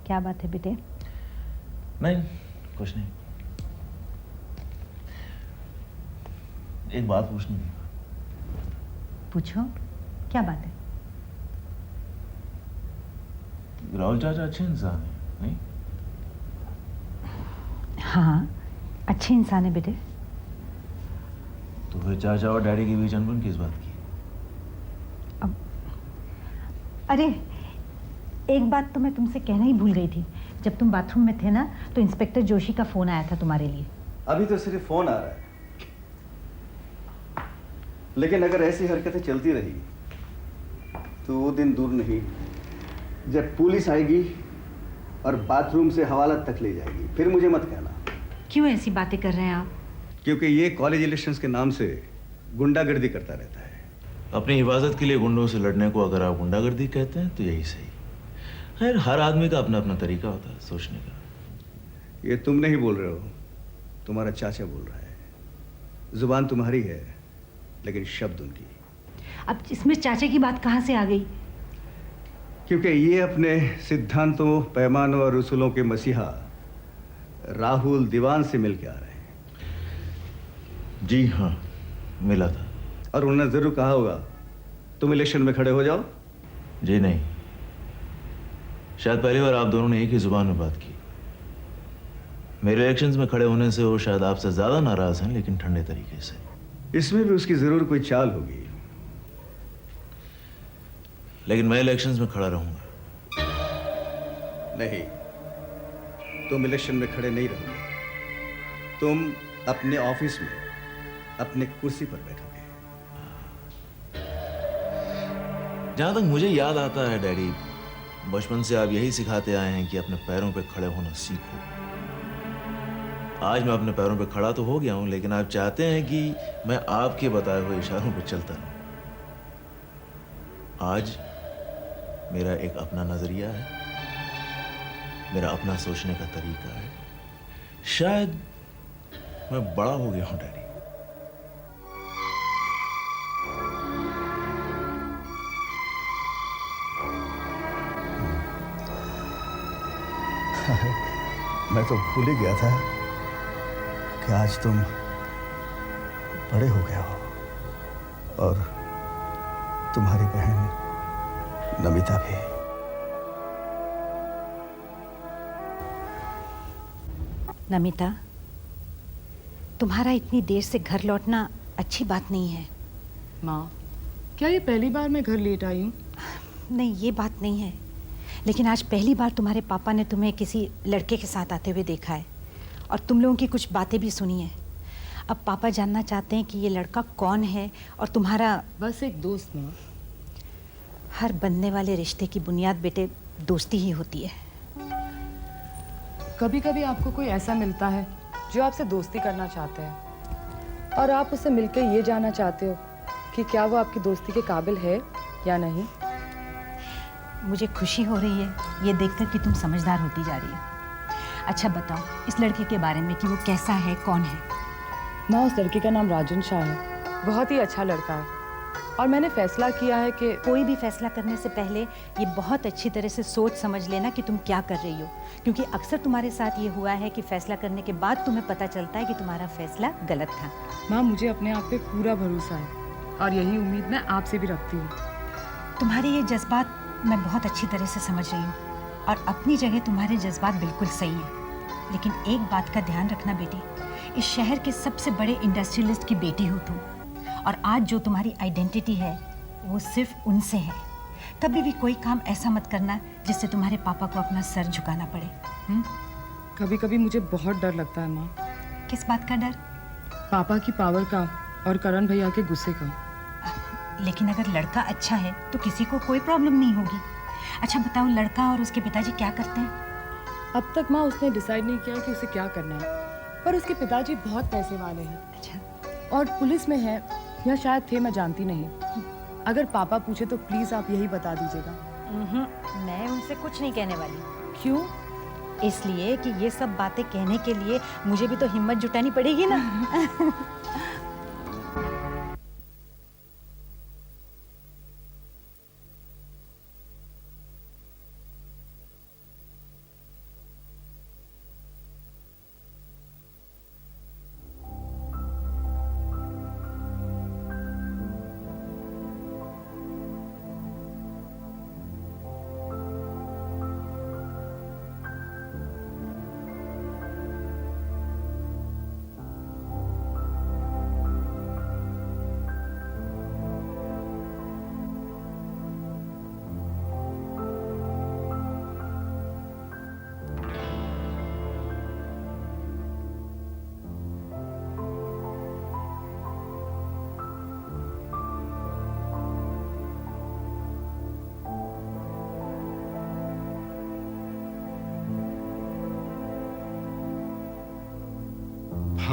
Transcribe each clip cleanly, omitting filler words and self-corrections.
क्या बात है बेटे? नहीं, कुछ नहीं। एक बात पूछनी थी। पूछो, क्या बात है? राहुल चाचा अच्छे इंसान है, नहीं? हाँ, अच्छे इंसान है बेटे। तो फिर चाचा और डैडी के बीच अनबन किस बात की? अब अरे, एक बात तो मैं तुमसे कहना ही भूल गई थी। जब तुम बाथरूम में थे ना, तो इंस्पेक्टर जोशी का फोन आया था तुम्हारे लिए। अभी तो सिर्फ फोन आ रहा है, लेकिन अगर ऐसी हरकतें चलती रही तो वो दिन दूर नहीं जब पुलिस आएगी और बाथरूम से हवालात तक ले जाएगी। फिर मुझे मत कहना। क्यों ऐसी बातें कर रहे हैं आप? क्योंकि ये कॉलेज इलेक्शंस के नाम से गुंडागर्दी करता रहता है। अपनी हिफाजत के लिए गुंडों से लड़ने को अगर आप गुंडागर्दी कहते हैं तो यही सही। खैर, हर आदमी का अपना अपना तरीका होता है सोचने का। ये तुम नहीं बोल रहे हो, तुम्हारा चाचा बोल रहा है। जुबान तुम्हारी है लेकिन शब्द उनकी। अब इसमें चाचा की बात कहाँ से आ गई? क्योंकि ये अपने सिद्धांतों, पैमानों और उसूलों के मसीहा राहुल दीवान से मिल के आ रहे हैं। जी हाँ, मिला था। और उन्होंने जरूर कहा होगा तुम इलेक्शन में खड़े हो जाओ। जी नहीं, शायद पहली बार आप दोनों ने एक ही जुबान में बात की। मेरे इलेक्शंस में खड़े होने से वो शायद आपसे ज्यादा नाराज हैं, लेकिन ठंडे तरीके से। इसमें भी उसकी जरूर कोई चाल होगी। लेकिन मैं इलेक्शंस में खड़ा रहूंगा। नहीं, तुम इलेक्शन में खड़े नहीं रहोगे। तुम अपने ऑफिस में अपने कुर्सी पर बैठोगे। जहां तक मुझे याद आता है डैडी, बचपन से आप यही सिखाते आए हैं कि अपने पैरों पे खड़े होना सीखो। आज मैं अपने पैरों पे खड़ा तो हो गया हूं, लेकिन आप चाहते हैं कि मैं आपके बताए हुए इशारों पे चलता रहूं। आज मेरा एक अपना नजरिया है, मेरा अपना सोचने का तरीका है। शायद मैं बड़ा हो गया हूं डैडी। मैं तो भूल ही गया था कि आज तुम बड़े हो गए हो और तुम्हारी बहन नमिता भी। नमिता, तुम्हारा इतनी देर से घर लौटना अच्छी बात नहीं है। माँ, क्या ये पहली बार मैं घर लेट आई हूँ? नहीं, ये बात नहीं है, लेकिन आज पहली बार तुम्हारे पापा ने तुम्हें किसी लड़के के साथ आते हुए देखा है और तुम लोगों की कुछ बातें भी सुनी है। अब पापा जानना चाहते हैं कि ये लड़का कौन है और तुम्हारा। बस एक दोस्त माँ। हर बनने वाले रिश्ते की बुनियाद बेटे दोस्ती ही होती है। कभी कभी आपको कोई ऐसा मिलता है जो आपसे दोस्ती करना चाहते हैं और आप उससे मिलकर ये जानना चाहते हो कि क्या वो आपकी दोस्ती के काबिल है या नहीं। मुझे खुशी हो रही है ये देखकर कि तुम समझदार होती जा रही हो। अच्छा बताओ इस लड़के के बारे में कि वो कैसा है, कौन है? माँ, उस लड़के का नाम राजन शाह है। बहुत ही अच्छा लड़का है और मैंने फैसला किया है कि कोई भी फैसला करने से पहले ये बहुत अच्छी तरह से सोच समझ लेना कि तुम क्या कर रही हो, क्योंकि अक्सर तुम्हारे साथ ये हुआ है कि फैसला करने के बाद तुम्हें पता चलता है कि तुम्हारा फैसला गलत था। माँ, मुझे अपने आप पे पूरा भरोसा है और यही उम्मीद मैं आपसे भी रखती हूँ। तुम्हारे ये जज्बात मैं बहुत अच्छी तरह से समझ रही हूँ और अपनी जगह तुम्हारे जज्बात बिल्कुल सही हैं, लेकिन एक बात का ध्यान रखना बेटी, इस शहर के सबसे बड़े इंडस्ट्रियलिस्ट की बेटी हो तुम और आज जो तुम्हारी आइडेंटिटी है वो सिर्फ उनसे है। कभी भी कोई काम ऐसा मत करना जिससे तुम्हारे पापा को अपना सर झुकाना पड़े। कभी कभी मुझे बहुत डर लगता है माँ। किस बात का डर? पापा की पावर का और करण भैया के गुस्से का। लेकिन अगर लड़का अच्छा है तो किसी को कोई प्रॉब्लम नहीं होगी। अच्छा बताओ, लड़का और उसके पिताजी क्या करते हैं? अब तक माँ उसने डिसाइड नहीं किया कि उसे क्या करना है, पर उसके पिताजी बहुत पैसे वाले हैं। अच्छा, और पुलिस में है या शायद थे, मैं जानती नहीं। अगर पापा पूछे तो प्लीज आप यही बता दीजिएगा। मैं उनसे कुछ नहीं कहने वाली। क्यों? इसलिए कि ये सब बातें कहने के लिए मुझे भी तो हिम्मत जुटानी पड़ेगी ना।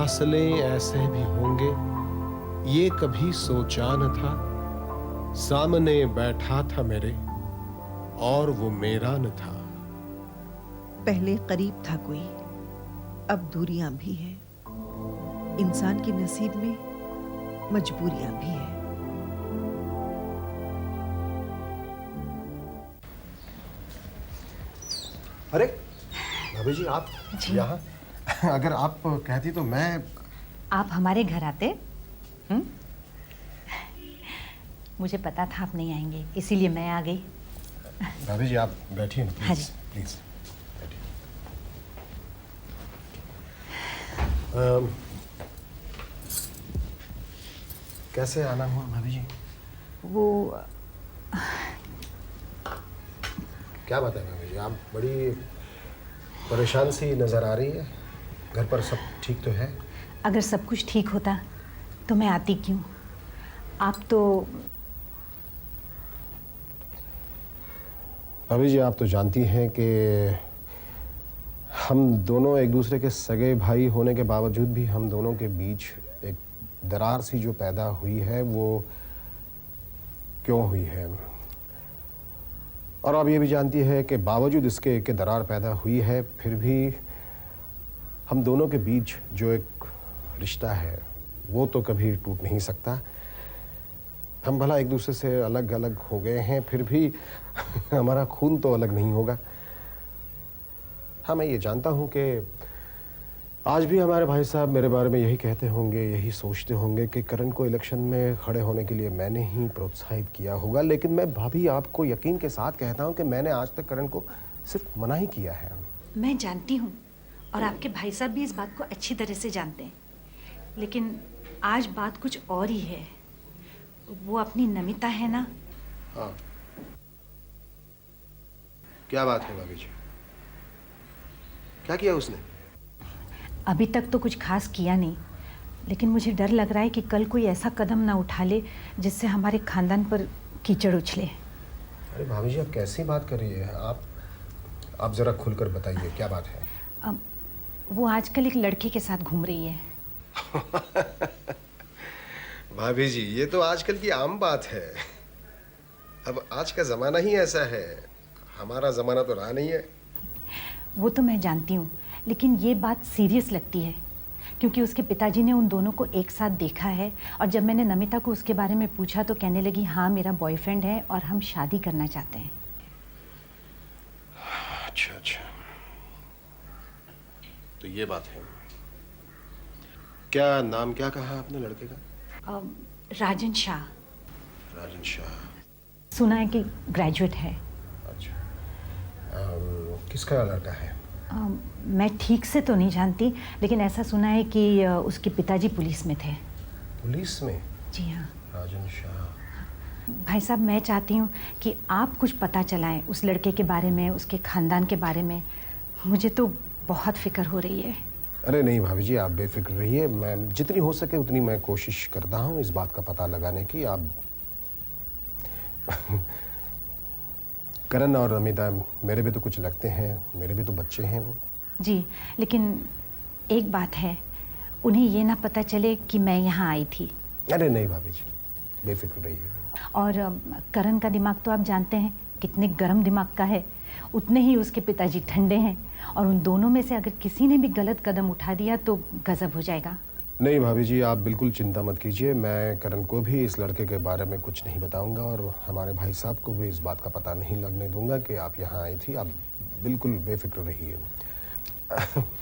फासले ऐसे भी होंगे, ये कभी सोचा न था। सामने बैठा था मेरे और वो मेरा न था। पहले करीब था कोई, अब दूरियां भी हैं। इंसान के नसीब में मजबूरियां भी हैं। अरे भाभी जी, आप यहाँ? अगर आप कहती तो मैं... आप हमारे घर आते? हुँ? मुझे पता था आप नहीं आएंगे, इसीलिए मैं आ गई। भाभी जी, आप बैठिए ना, हाँ प्लीज जी। प्लीज बैठिए। कैसे आना हुआ भाभी जी? वो क्या बात है भाभी जी, आप बड़ी परेशान सी नजर आ रही है। घर पर सब ठीक तो है? अगर सब कुछ ठीक होता तो मैं आती क्यों? आप तो... भाभी जी, आप तो जानती हैं कि हम दोनों एक दूसरे के सगे भाई होने के बावजूद भी हम दोनों के बीच एक दरार सी जो पैदा हुई है, वो क्यों हुई है। और आप ये भी जानती है कि बावजूद इसके कि दरार पैदा हुई है, फिर भी हम दोनों के बीच जो एक रिश्ता है वो तो कभी टूट नहीं सकता। हम भला एक दूसरे से अलग अलग हो गए हैं, फिर भी हमारा खून तो अलग नहीं होगा। हाँ, मैं ये जानता हूँ कि आज भी हमारे भाई साहब मेरे बारे में यही कहते होंगे, यही सोचते होंगे कि करण को इलेक्शन में खड़े होने के लिए मैंने ही प्रोत्साहित किया होगा। लेकिन मैं भाभी आपको यकीन के साथ कहता हूँ कि मैंने आज तक करण को सिर्फ मना ही किया है। मैं जानती हूँ और आपके भाई साहब भी इस बात को अच्छी तरह से जानते हैं, लेकिन आज बात कुछ और ही है। वो अपनी नमिता है ना? हाँ, क्या बात है भाभी जी? क्या किया उसने? अभी तक तो कुछ खास किया नहीं, लेकिन मुझे डर लग रहा है कि कल कोई ऐसा कदम ना उठा ले जिससे हमारे खानदान पर कीचड़ उछले। अरे भाभी जी, आप कैसी बात कर रही है? आप जरा खुलकर बताइए, क्या बात है? वो आजकल एक लड़के के साथ घूम रही है। भाभी जी, ये तो आजकल की आम बात है। अब आज का जमाना ही ऐसा है, हमारा जमाना तो रहा नहीं है। वो तो मैं जानती हूँ, लेकिन ये बात सीरियस लगती है क्योंकि उसके पिताजी ने उन दोनों को एक साथ देखा है। और जब मैंने नमिता को उसके बारे में पूछा तो कहने लगी, हाँ मेरा बॉयफ्रेंड है और हम शादी करना चाहते हैं। अच्छा अच्छा, तो ये बात है। क्या नाम क्या कहा आपने लड़के का? राजन शाह। राजन शाह। सुना है कि ग्रेजुएट है। अच्छा, किसका लड़का है? मैं ठीक से तो नहीं जानती, लेकिन ऐसा सुना है कि उसके पिताजी पुलिस में थे। पुलिस में? जी हाँ। राजन शाह। भाई साहब, मैं चाहती हूँ कि आप कुछ पता चलाएं उस लड़के के बारे में, उसके खानदान के बारे में। मुझे तो बहुत फिक्र हो रही है। अरे नहीं भाभी जी, आप बेफिक्र रहिए। मैं जितनी हो सके उतनी मैं कोशिश करता हूँ इस बात का पता लगाने की। आप करण और अमिता मेरे भी तो कुछ लगते हैं, मेरे भी तो बच्चे हैं वो। जी, लेकिन एक बात है, उन्हें ये ना पता चले कि मैं यहाँ आई थी। अरे नहीं भाभी जी, बेफिक्र रहिए। और करण का दिमाग तो आप जानते हैं कितने गर्म दिमाग का है, उतने ही उसके पिताजी ठंडे हैं। और उन दोनों में से अगर किसी ने भी गलत कदम उठा दिया तो गजब हो जाएगा। नहीं भाभी जी, आप बिल्कुल चिंता मत कीजिए। मैं करण को भी इस लड़के के बारे में कुछ नहीं बताऊंगा और हमारे भाई साहब को भी इस बात का पता नहीं लगने दूंगा कि आप यहाँ आई थी। आप बिल्कुल बेफिक्र रहिए।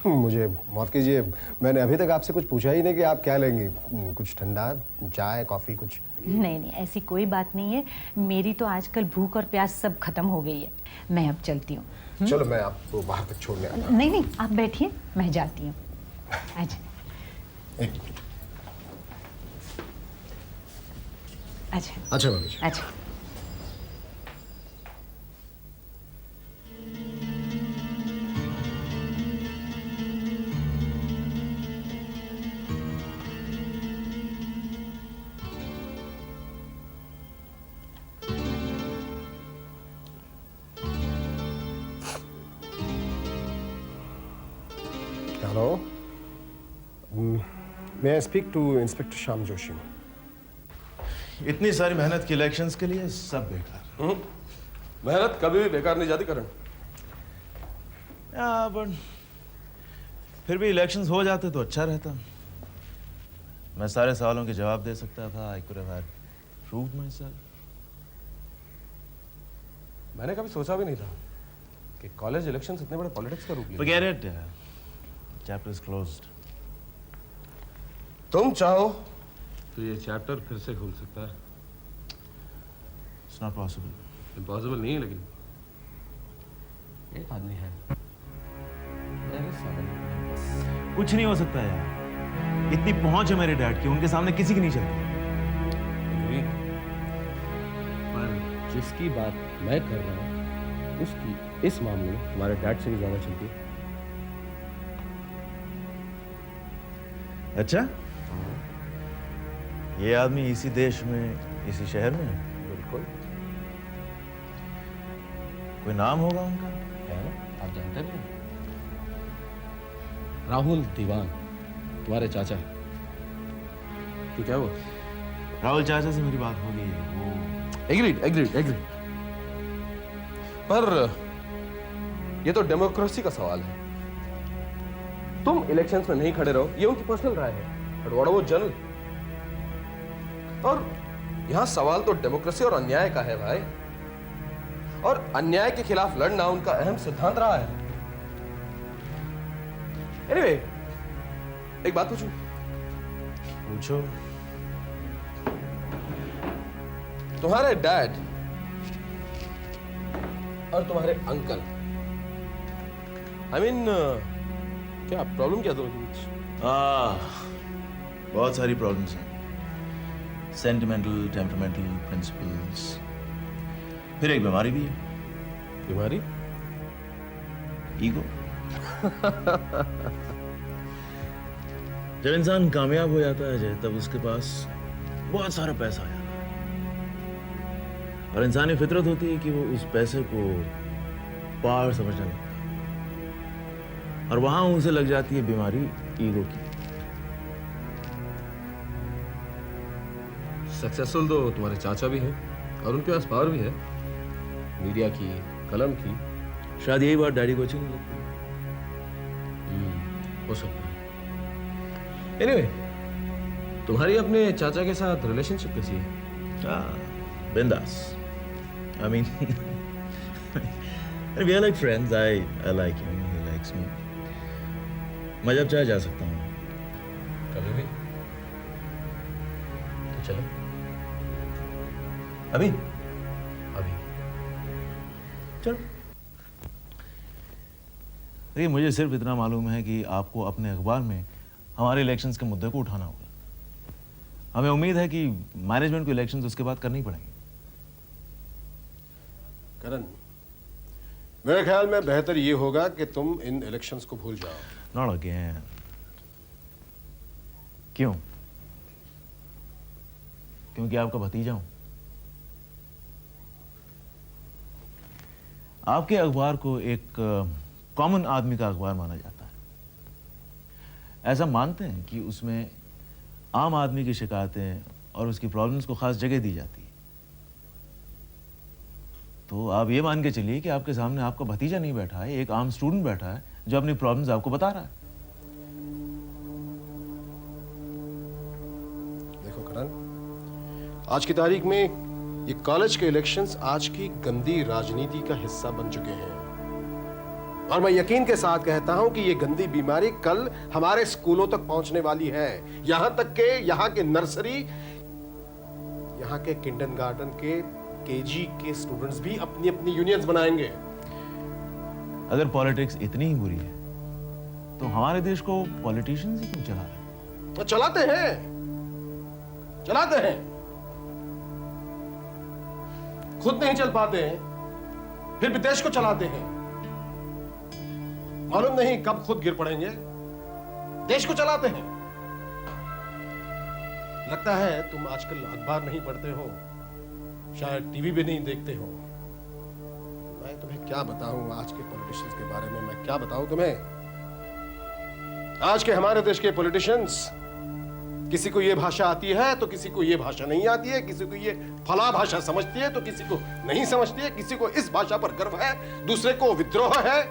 मुझे माफ़ कीजिए, मैंने अभी तक आपसे कुछ पूछा ही नहीं कि आप क्या लेंगी। कुछ ठंडा, चाय, कॉफ़ी कुछ? नहीं नहीं, ऐसी कोई बात नहीं है। मेरी तो आजकल भूख और प्यास सब खत्म हो गई है। मैं अब चलती हूँ। चलो, मैं आपको बाहर तक छोड़ने आता हूँ। नहीं नहीं, आप बैठिए, मैं जाती हूँ। अच्छा, एक मिनट। अच्छा अच्छा भाभी जी। अच्छा। Hello. May I speak to Inspector Shyam Joshi? इतनी सारी मेहनत की इलेक्शंस के लिए सब बेकार। मेहनत कभी भी बेकार नहीं जाती करण। बट फिर भी इलेक्शंस हो जाते तो अच्छा रहता। मैं सारे सवालों के जवाब दे सकता था। I could have had proved myself. मैंने कभी सोचा भी नहीं था कि कॉलेज इलेक्शंस इतने बड़े पॉलिटिक्स का रूप ले। Forget it. Chapter is closed. तुम चाहो तो ये चैप्टर फिर से खुल सकता है। It's not possible. इम्पॉसिबल नहीं है, लेकिन एक आदमी है। कुछ नहीं हो सकता यार। इतनी पहुंच है मेरे डैड की, उनके सामने किसी की नहीं चलती। पर जिसकी बात मैं कर रहा हूँ उसकी इस मामले में तुम्हारे डैड से भी ज्यादा चलती है। अच्छा, ये आदमी इसी देश में, इसी शहर में है? बिल्कुल कोई नाम होगा उनका? है ना, आप जानते भी हैं। राहुल दीवान, तुम्हारे चाचा। तो क्या हुआ? राहुल चाचा से मेरी बात हो गई है। वो एग्रीड। पर ये तो डेमोक्रेसी का सवाल है। तुम इलेक्शंस में नहीं खड़े रहो, ये उनकी पर्सनल राय है। But what about general? और यहां सवाल तो डेमोक्रेसी और अन्याय का है भाई। और अन्याय के खिलाफ लड़ना उनका अहम सिद्धांत रहा है। एनीवे, एक बात पूछूं? पूछो। तुम्हारे डैड और तुम्हारे अंकल, I mean, क्या प्रॉब्लम क्या दोनों के बीच? बहुत सारी प्रॉब्लम्स हैं। सेंटिमेंटल, टेम्परामेंटल प्रिंसिपल्स, फिर एक बीमारी भी है। बीमारी? ईगो। जब इंसान कामयाब हो जाता है तब उसके पास बहुत सारा पैसा आ जाता है और इंसानी फितरत होती है कि वो उस पैसे को पार समझने लगता है और वहां उनसे लग जाती है बीमारी ईगो की। सक्सेसफुल तो तुम्हारे चाचा भी हैं और उनके पास पावर भी है, मीडिया की, कलम की। शायद यही बात डैडी को अच्छी नहीं लगती। हो सकता है। एनीवे, तुम्हारी अपने चाचा के साथ रिलेशनशिप कैसी है? बिंदास। I mean, we are like friends. I like him. He likes me. मैं जब चाहे जा सकता हूँ। कभी भी? तो चलो। अभी? अभी। चलो। देखिए, मुझे सिर्फ इतना मालूम है कि आपको अपने अखबार में हमारे इलेक्शंस के मुद्दे को उठाना होगा। हमें उम्मीद है कि मैनेजमेंट को इलेक्शंस उसके बाद करनी पड़ेंगे। करण, मेरे ख्याल में बेहतर ये होगा कि तुम इन इलेक्शंस को भूल जाओ। Not again. क्यों? क्योंकि आपका भतीजा हूं। आपके अखबार को एक कॉमन आदमी का अखबार माना जाता है। ऐसा मानते हैं कि उसमें आम आदमी की शिकायतें और उसकी प्रॉब्लम्स को खास जगह दी जाती है। तो आप ये मान के चलिए कि आपके सामने आपका भतीजा नहीं बैठा है, एक आम स्टूडेंट बैठा है जो अपनी प्रॉब्लम्स आपको बता रहा है। देखो करण, आज की तारीख में ये कॉलेज के इलेक्शंस आज की गंदी राजनीति का हिस्सा बन चुके हैं और मैं यकीन के साथ कहता हूं कि ये गंदी बीमारी कल हमारे स्कूलों तक पहुंचने वाली है। यहां तक के यहाँ के नर्सरी, यहाँ के किंडरगार्टन के, केजी के स्टूडेंट्स भी अपनी अपनी यूनियंस बनाएंगे। अगर पॉलिटिक्स इतनी ही बुरी है तो हमारे देश को पॉलिटिशियंस ही क्यों चला रहे हैं? तो चलाते हैं, खुद नहीं चल पाते हैं फिर भी देश को चलाते हैं। मालूम नहीं कब खुद गिर पड़ेंगे, देश को चलाते हैं। लगता है तुम आजकल अखबार नहीं पढ़ते हो, शायद टीवी भी नहीं देखते हो। मैं तुम्हें क्या बताऊं आज के पॉलिटिशियंस के बारे में? मैं क्या बताऊं तुम्हें? आज के हमारे देश के पॉलिटिशियंस किसी को ये भाषा आती है तो किसी को ये भाषा नहीं आती है, किसी को ये फला भाषा समझती है तो किसी को नहीं समझती है, किसी को इस भाषा पर गर्व है, दूसरे को विद्रोह है,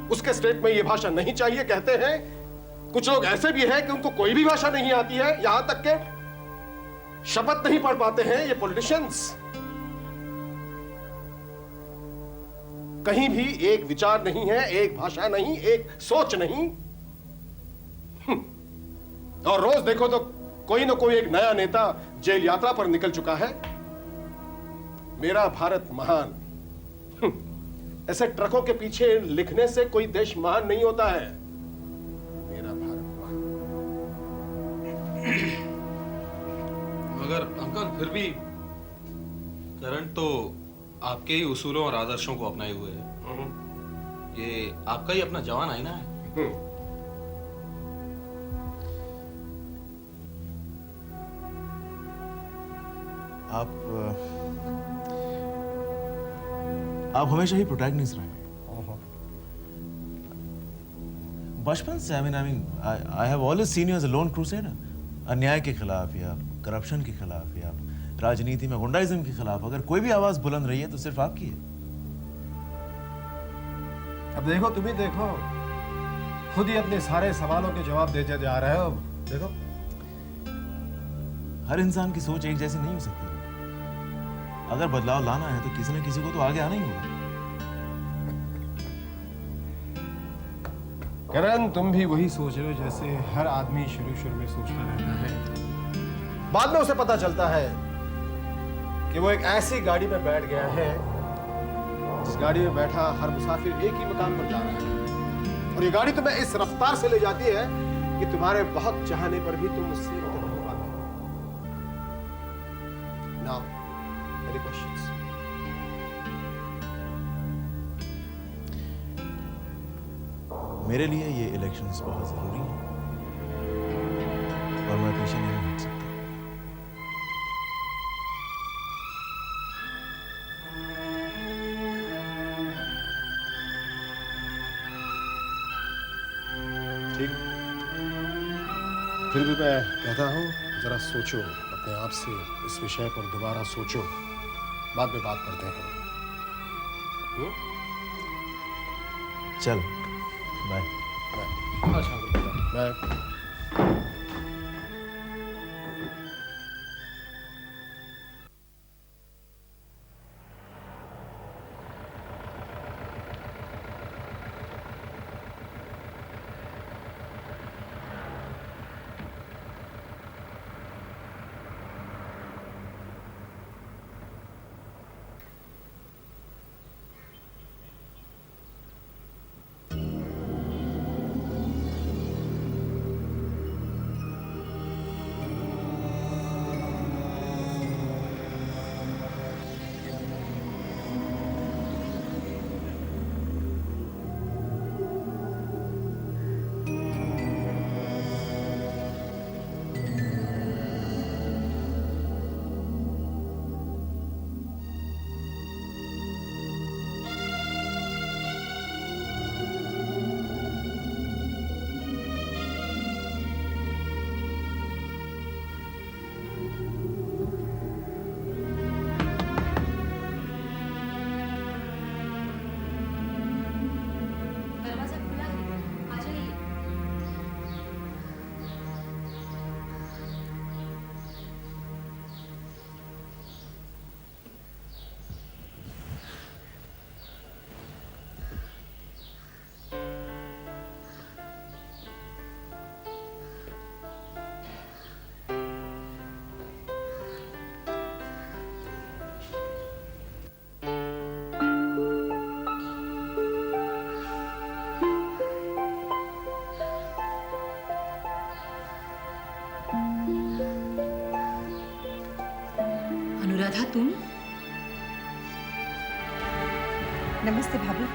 उसके स्टेट में ये भाषा नहीं चाहिए कहते हैं। कुछ लोग ऐसे भी हैं कि उनको कोई भी भाषा नहीं आती है, यहां तक के शपथ नहीं पढ़ पाते हैं ये पॉलिटिशियंस। कहीं भी एक विचार नहीं है, एक भाषा नहीं, एक सोच नहीं। और रोज देखो तो कोई ना कोई एक नया नेता जेल यात्रा पर निकल चुका है। मेरा भारत महान, ऐसे ट्रकों के पीछे लिखने से कोई देश महान नहीं होता है। मेरा भारत महान। मगर अंकल फिर भी करण तो आपके ही उसूलों और आदर्शों को अपनाए हुए है। ये आपका ही अपना जवान आईना है। आप हमेशा ही प्रोटैगनिस्ट रहे हैं। बचपन से I have always seen you as a lone crusader. अन्याय के खिलाफ या करप्शन के खिलाफ या राजनीति में गुंडाइज्म के खिलाफ अगर कोई भी आवाज बुलंद रही है तो सिर्फ आपकी है। अब देखो, तुम ही देखो, खुद ही अपने सारे सवालों के जवाब देते जा रहे हो। देखो, हर इंसान की सोच एक जैसी नहीं हो सकती। अगर बदलाव लाना है तो किसी न किसी को तो आगे आना ही होगा। करण, तुम भी वही सोच रहे हो जैसे हर आदमी शुरू में सोचता रहता है। बाद में उसे पता चलता है कि वो एक ऐसी गाड़ी में बैठ गया है जिस गाड़ी में बैठा हर मुसाफिर एक ही मकाम पर जा रहा है, और ये गाड़ी तुम्हें इस रफ्तार से ले जाती है कि तुम्हारे बहुत चाहने पर भी तुम उससे निकल नहीं पाते। Now, any questions? मेरे लिए ये इलेक्शंस बहुत जरूरी हैं और मैं पीछे नहीं हट सकता। ठीक, फिर भी मैं कहता हूं, जरा सोचो अपने आप से, इस विषय पर दोबारा सोचो, बाद में बात करते हैं। चल, बाय। अच्छा अंकल, बाय। अनुराधा, तुम? नमस्ते भाभी।